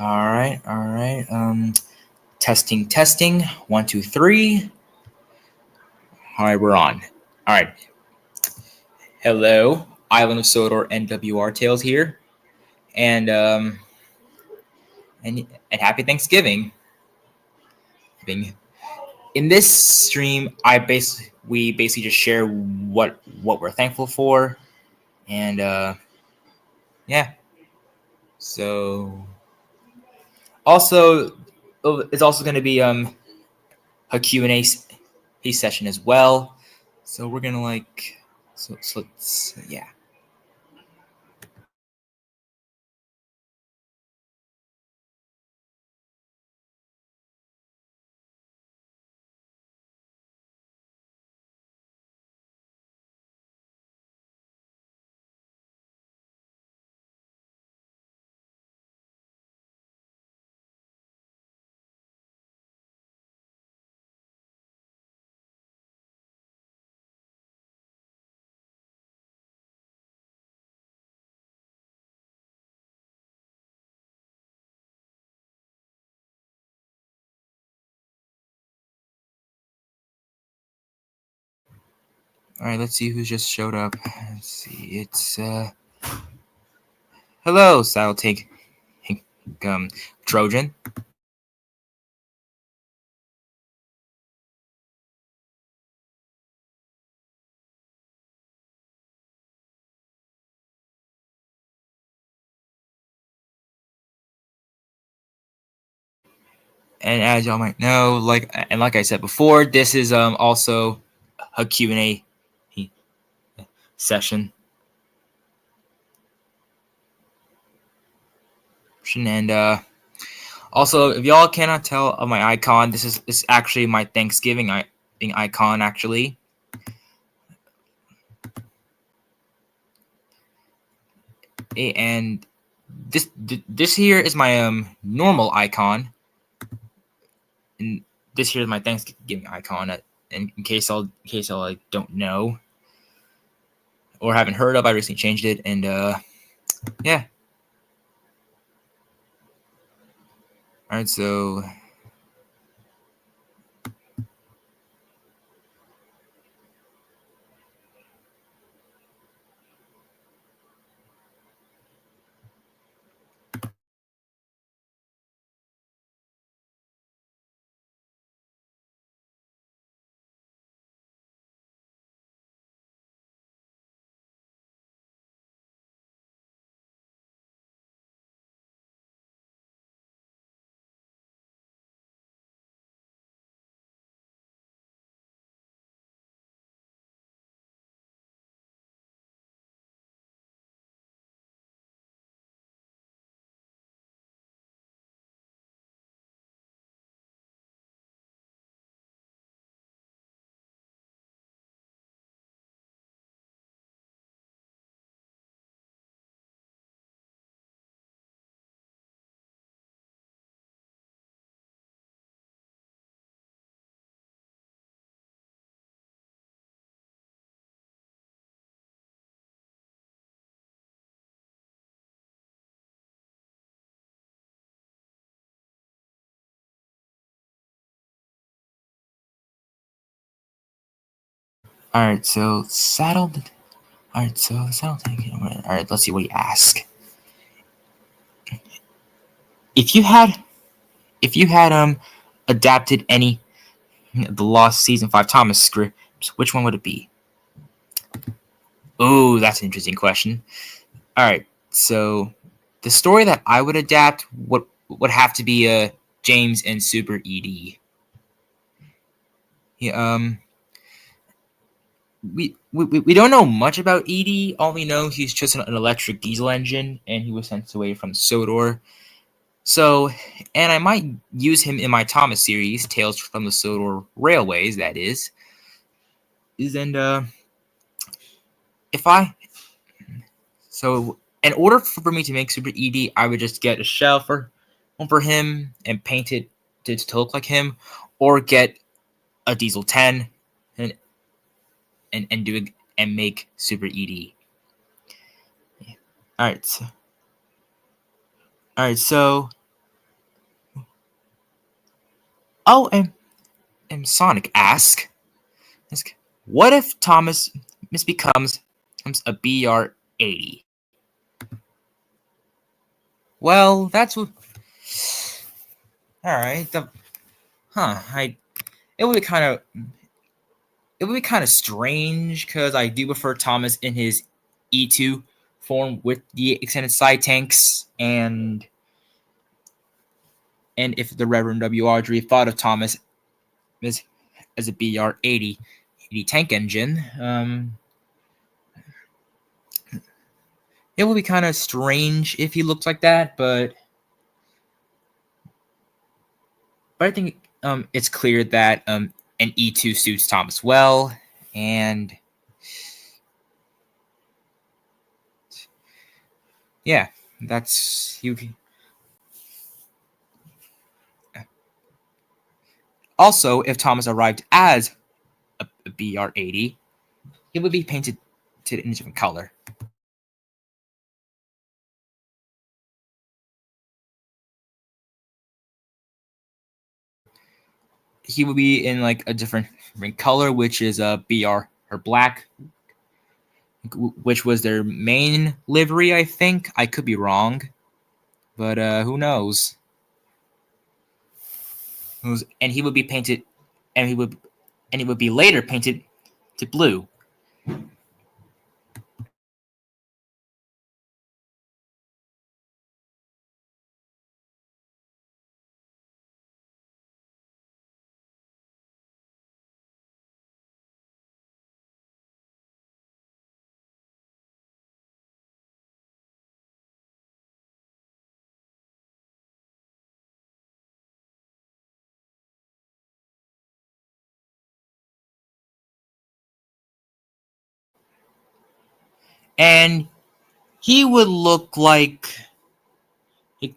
All right, all right. Testing, testing. 1, 2, 3. All right, we're on. All right. Hello, Island of Sodor NWR Tales here, and and happy Thanksgiving. In this stream, we basically just share what we're thankful for, and yeah. So also, it's also going to be a Q&A session as well. So we're gonna let's yeah. All right, let's see who just showed up. Let's see. It's hello, Saddle Take Trojan. And as y'all might know, like I said before, this is also a Q&A session. And also, if y'all cannot tell of my icon, this is actually my Thanksgiving icon actually. And this here is my normal icon, and this here is my Thanksgiving icon. In case y'all like don't know or haven't heard of, I recently changed it, and yeah. All right, so all right, so saddled. All right, so saddle tank. All right, let's see what he asks. If you had adapted any the Lost Season 5 Thomas scripts, which one would it be? Oh, that's an interesting question. All right, so the story that I would adapt would have to be James and Super ED. Yeah, we don't know much about ED. All we know he's just an electric diesel engine, and he was sent away from Sodor. So, and I might use him in my Thomas series, Tales from the Sodor Railways. That is and if I so in order for me to make Super ED, I would just get a shell for him and paint it to look like him, or get a Diesel 10 and do it and make Super ED. All right, so Oh, and Sonic ask, what if Thomas becomes a BR-80? Well, that's what. All right. I. It would be kind of. It would be kind of strange because I do prefer Thomas in his E2 form with the extended side tanks, and if the Reverend W. Audrey thought of Thomas as a BR-80 tank engine, it would be kind of strange if he looked like that, but I think it's clear that an E2 suits Thomas well, and yeah, that's you. Also, if Thomas arrived as a BR-80, it would be painted in a different color. He would be in like a different color, which is a BR or black, which was their main livery. I think I could be wrong, but who knows? And he would be painted, and he would be later painted to blue. And he would look like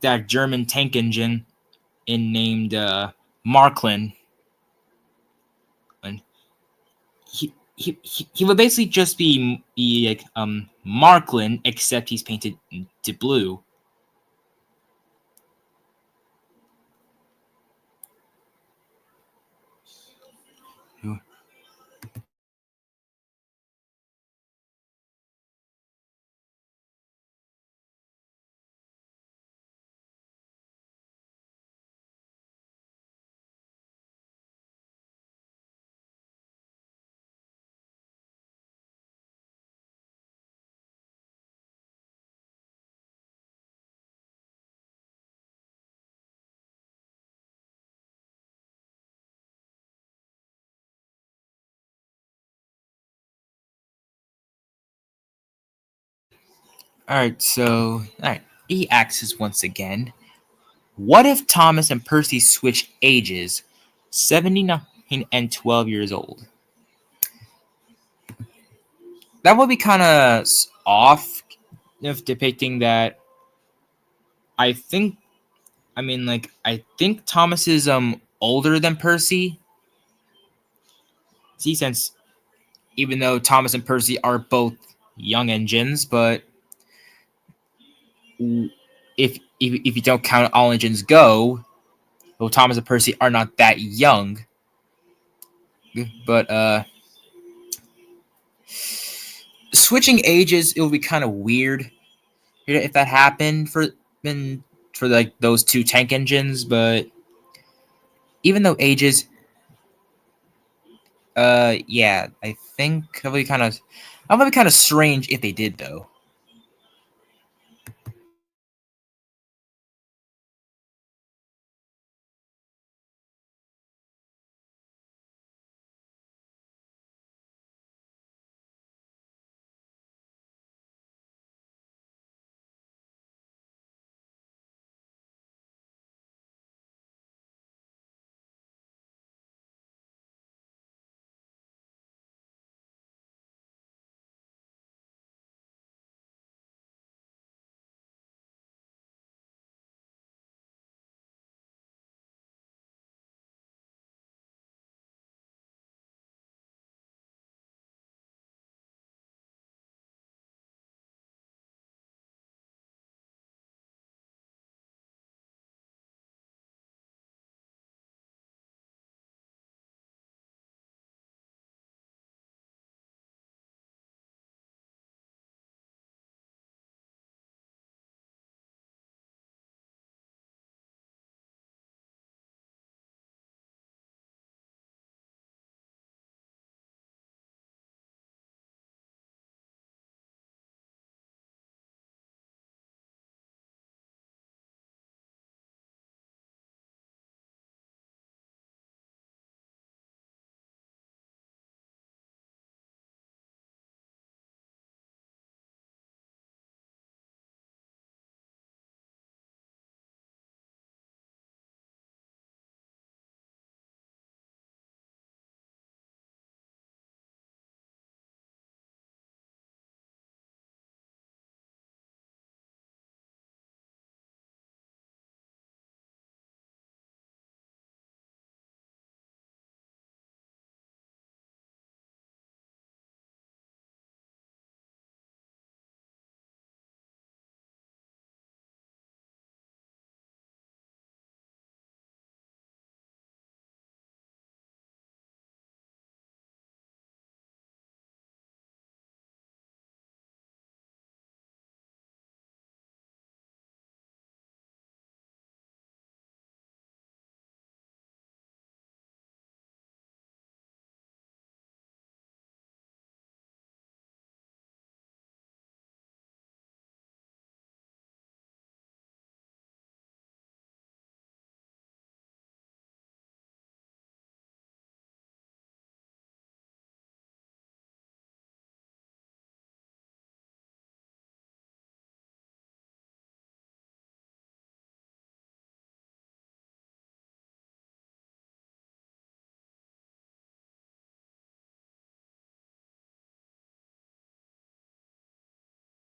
that German tank engine in named Marklin. And he would basically just be like Marklin, except he's painted to blue. All right. E axis once again. What if Thomas and Percy switch ages, 79 and 12 years old? That would be kind of off if depicting that. I think, I think Thomas is older than Percy. See, since even though Thomas and Percy are both young engines, but if you don't count All Engines Go, well, Thomas and Percy are not that young. But switching ages, it would be kind of weird if that happened for like those two tank engines. But even though ages, yeah, I think that would be kind of strange if they did though.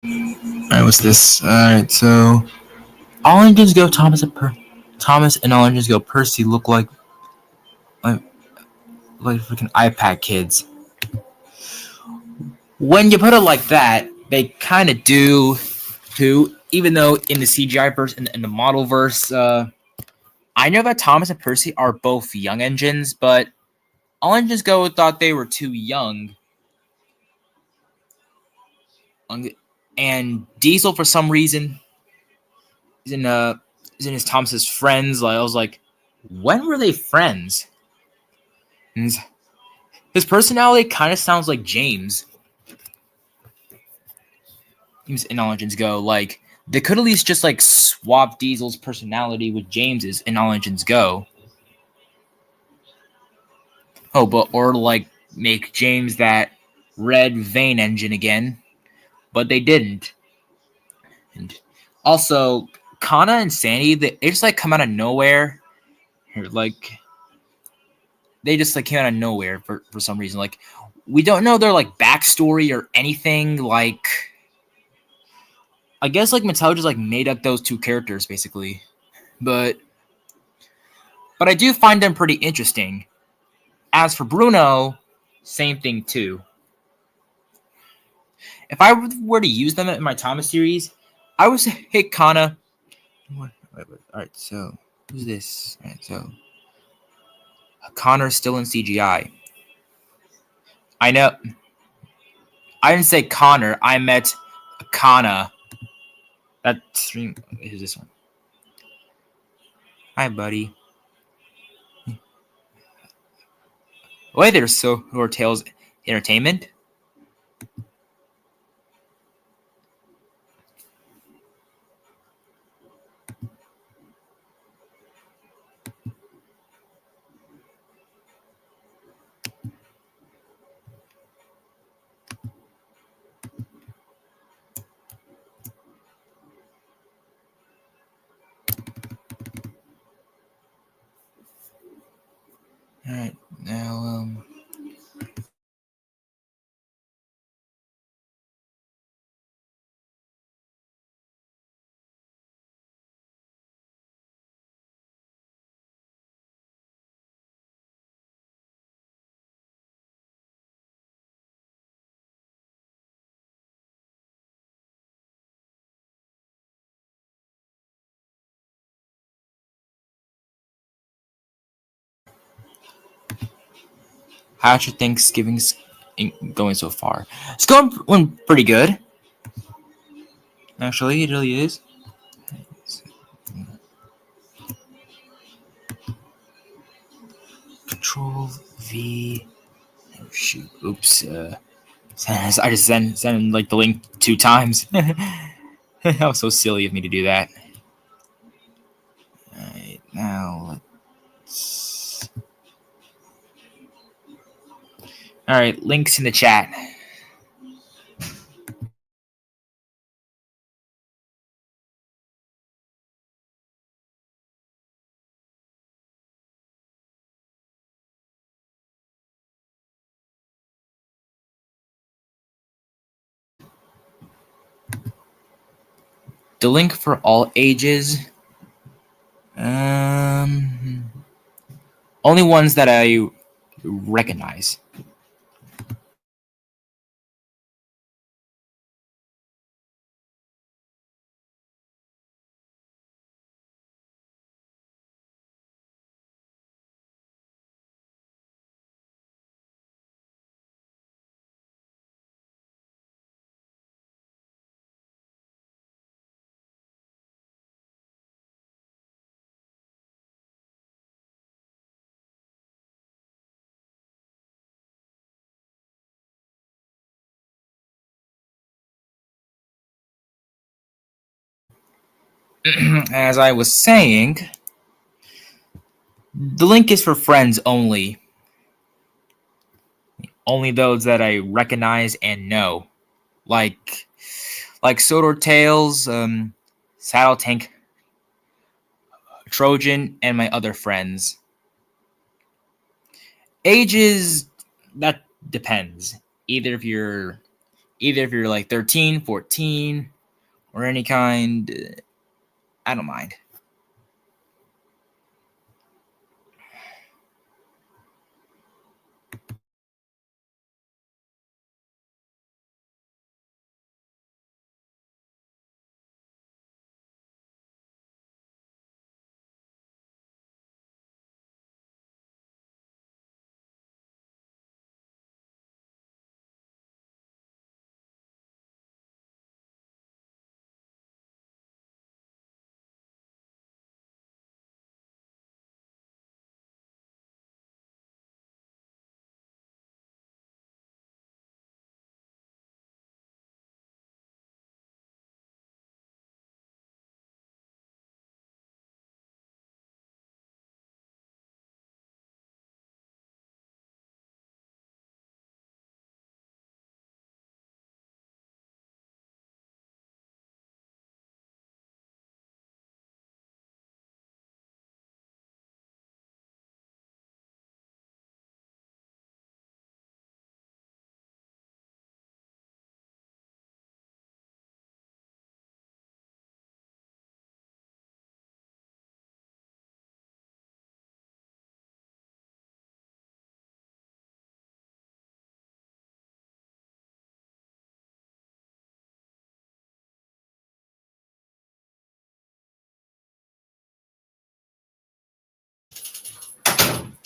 Alright, what's this? Alright, so all engines go Thomas and all engines go Percy look like like freaking iPad kids. When you put it like that, they kind of do too. Even though in the CGI verse and in the model verse, I know that Thomas and Percy are both young engines, but all engines go thought they were too young. And Diesel, for some reason, is in his Thomas's friends. Like I was like, when were they friends? And his personality kind of sounds like James. James in All Engines Go. Like they could at least just like swap Diesel's personality with James's in All Engines Go. Oh, but or like make James that red vein engine again, but they didn't. And also, Kana and Sandy, they just like come out of nowhere. Like they just like came out of nowhere for some reason. Like we don't know their like backstory or anything. Like I guess like Mattel just like made up those two characters basically. But I do find them pretty interesting. As for Bruno, same thing too. If I were to use them in my Thomas series, I would say, hey, Kana. Wait. All right, so who's this? All right, so Connor's still in CGI. I know. I didn't say Connor. I meant Kana. That's who's this one? Hi, buddy. Wait, there's Silver Tales Entertainment. All right, now how's your Thanksgiving going so far? It's going pretty good. Actually, it really is. Control V. Oh, shoot. Oops. I just sent like the link 2 times. That was so silly of me to do that. Alright, now let's. Alright, links in the chat. The link for all ages. Only ones that I recognize. As I was saying, the link is for friends only. Only those that I recognize and know. Like Sodor Tales, Saddle Tank, Trojan, and my other friends. Ages, that depends. Either if you're Either if you're like 13, 14, or any kind, I don't mind.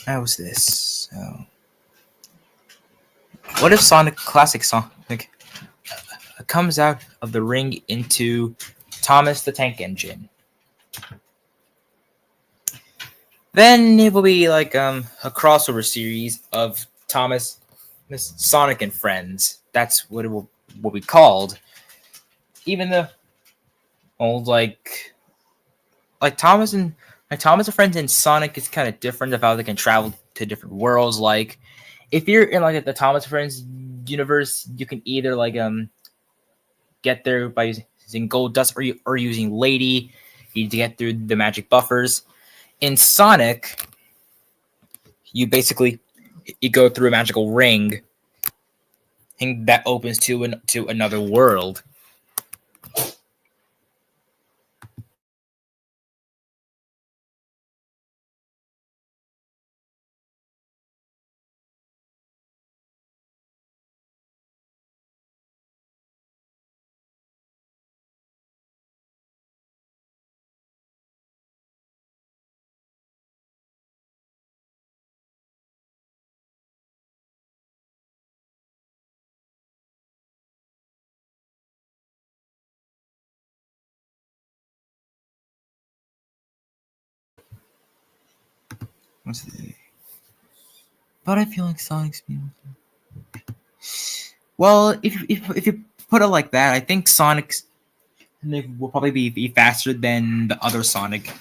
How was this? So, what if Sonic Classic Sonic comes out of the ring into Thomas the Tank Engine? Then it will be like a crossover series of Thomas, Miss Sonic and Friends. That's what it will be called. Even the old Thomas and Friends and Sonic is kind of different of how they can travel to different worlds. Like if you're in like the Thomas and Friends universe, you can either get there by using gold dust or using Lady. You need to get through the magic buffers. In Sonic, you basically you go through a magical ring and that opens to another world. But I feel like Sonic's being. Well, if you put it like that, I think Sonic's will probably be faster than the other Sonic.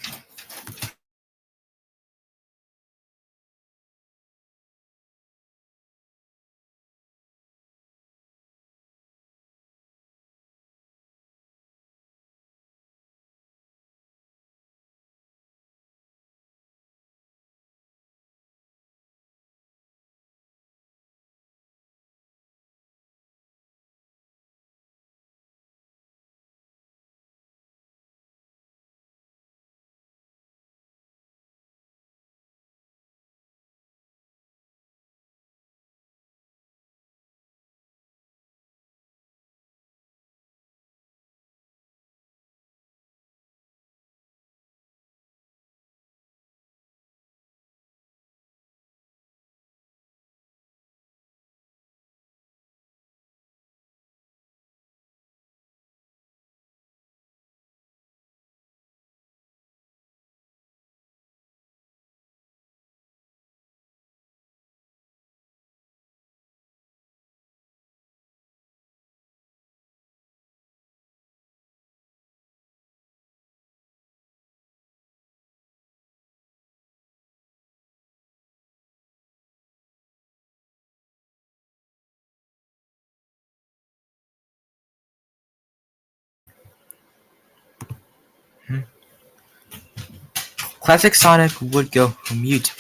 Classic Sonic would go mute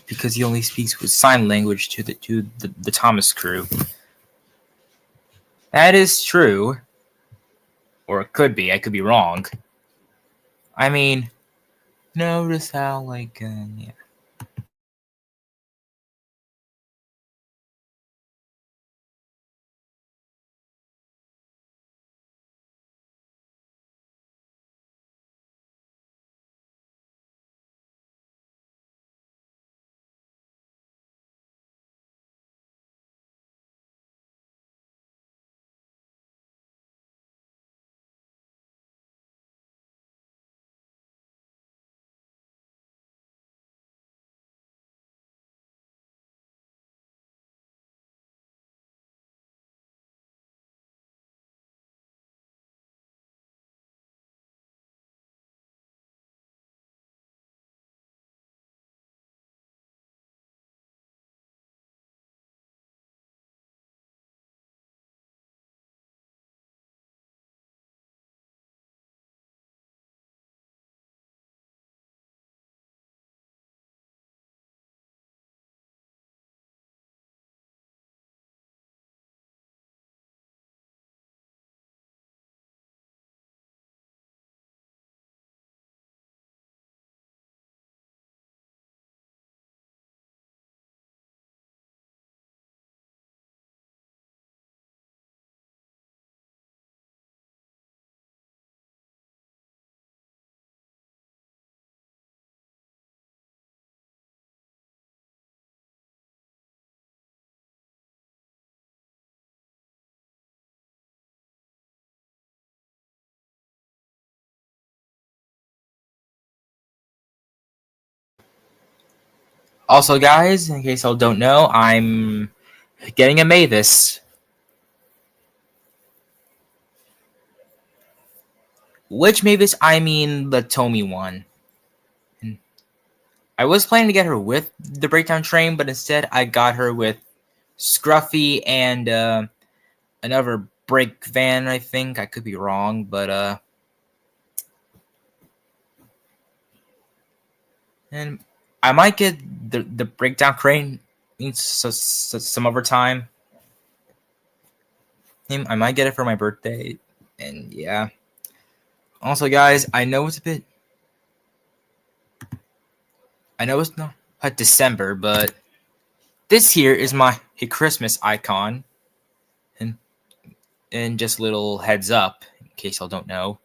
because he only speaks with sign language to the Thomas crew. That is true. Or it could be. I could be wrong. I mean, notice how, like, yeah. Also, guys, in case you don't know, I'm getting a Mavis. Which Mavis? I mean the Tomy one. I was planning to get her with the Breakdown Train, but instead I got her with Scruffy and another Break Van. I think I could be wrong, but and I might get the Breakdown Crane some other time. I might get it for my birthday, and yeah. Also, guys, I know it's not December, but this here is my Christmas icon, and just a little heads up in case y'all don't know.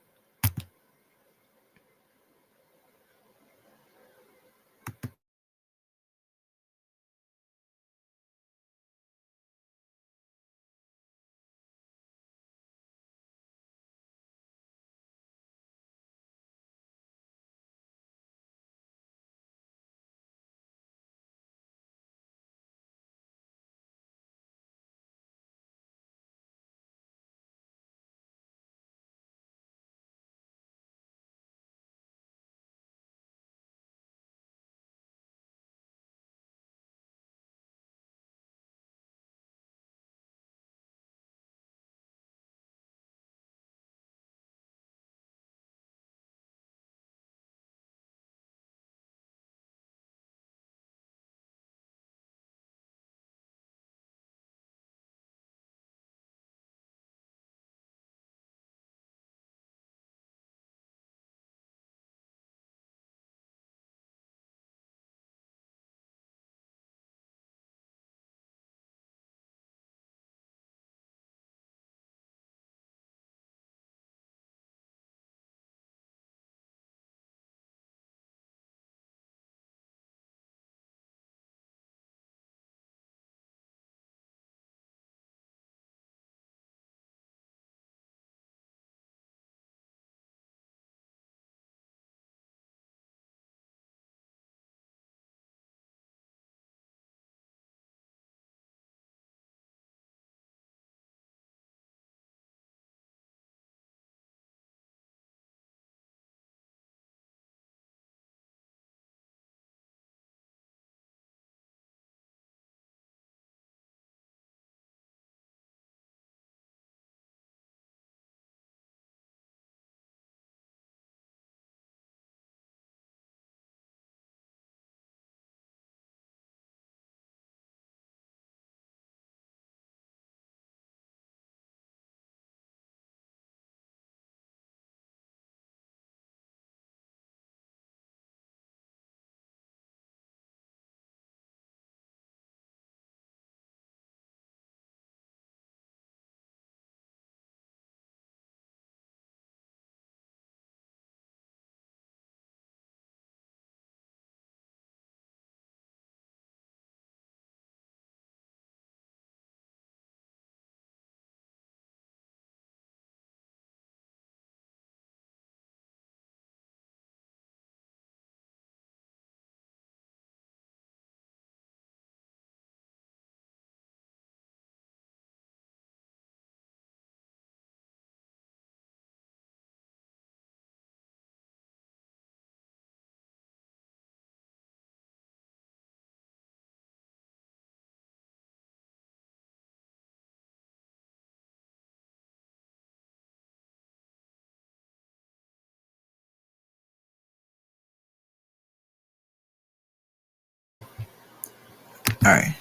Alright.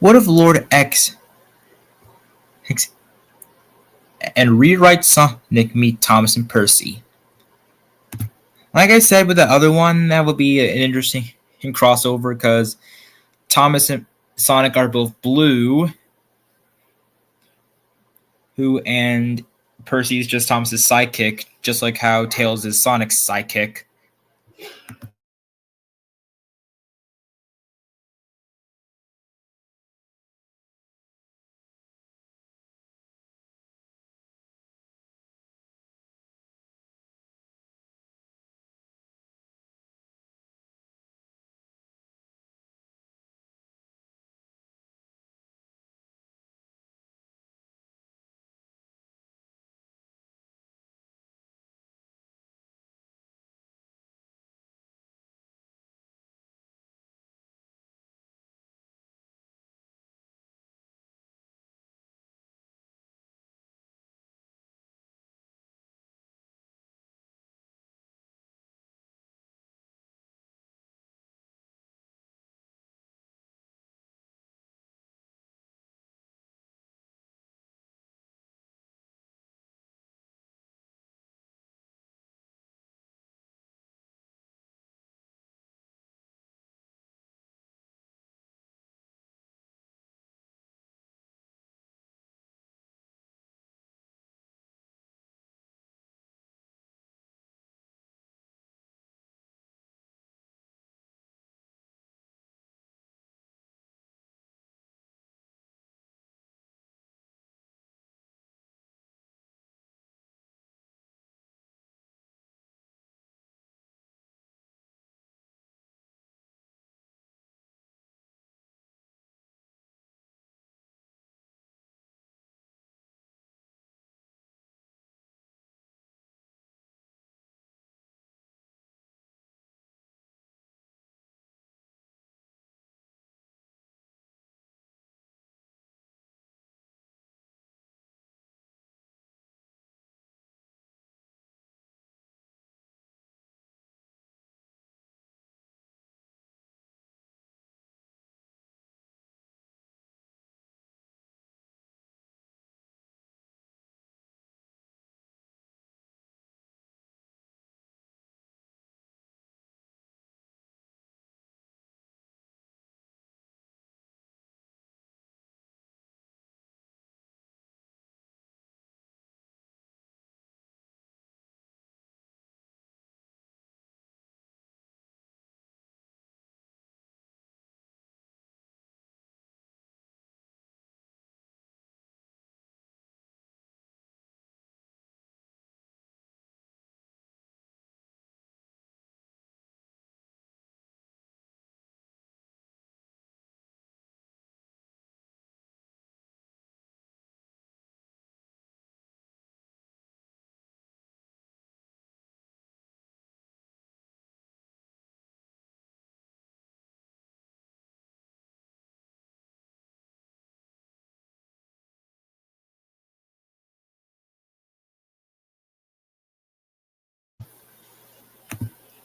What if Lord X and rewrite Sonic meet Thomas and Percy? Like I said with the other one, that would be an interesting crossover because Thomas and Sonic are both blue, and Percy is just Thomas's sidekick, just like how Tails is Sonic's sidekick.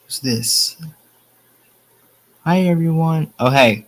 What's this? Hi everyone. Oh hey.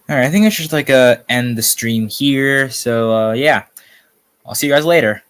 All right, I think I should end the stream here. So yeah, I'll see you guys later.